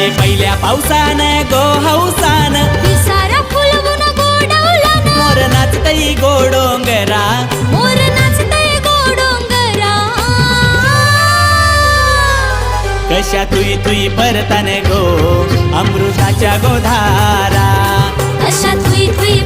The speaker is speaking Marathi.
पहिल्या पावसान गो हौसान पिसारा फुलवून गोडवलन मोर नाचतई गोडोंगरा मोर नाचतय गोडोंगरा कशा तुई तुई परताने गो अमृताच्या गोधारा कशा तुई तुई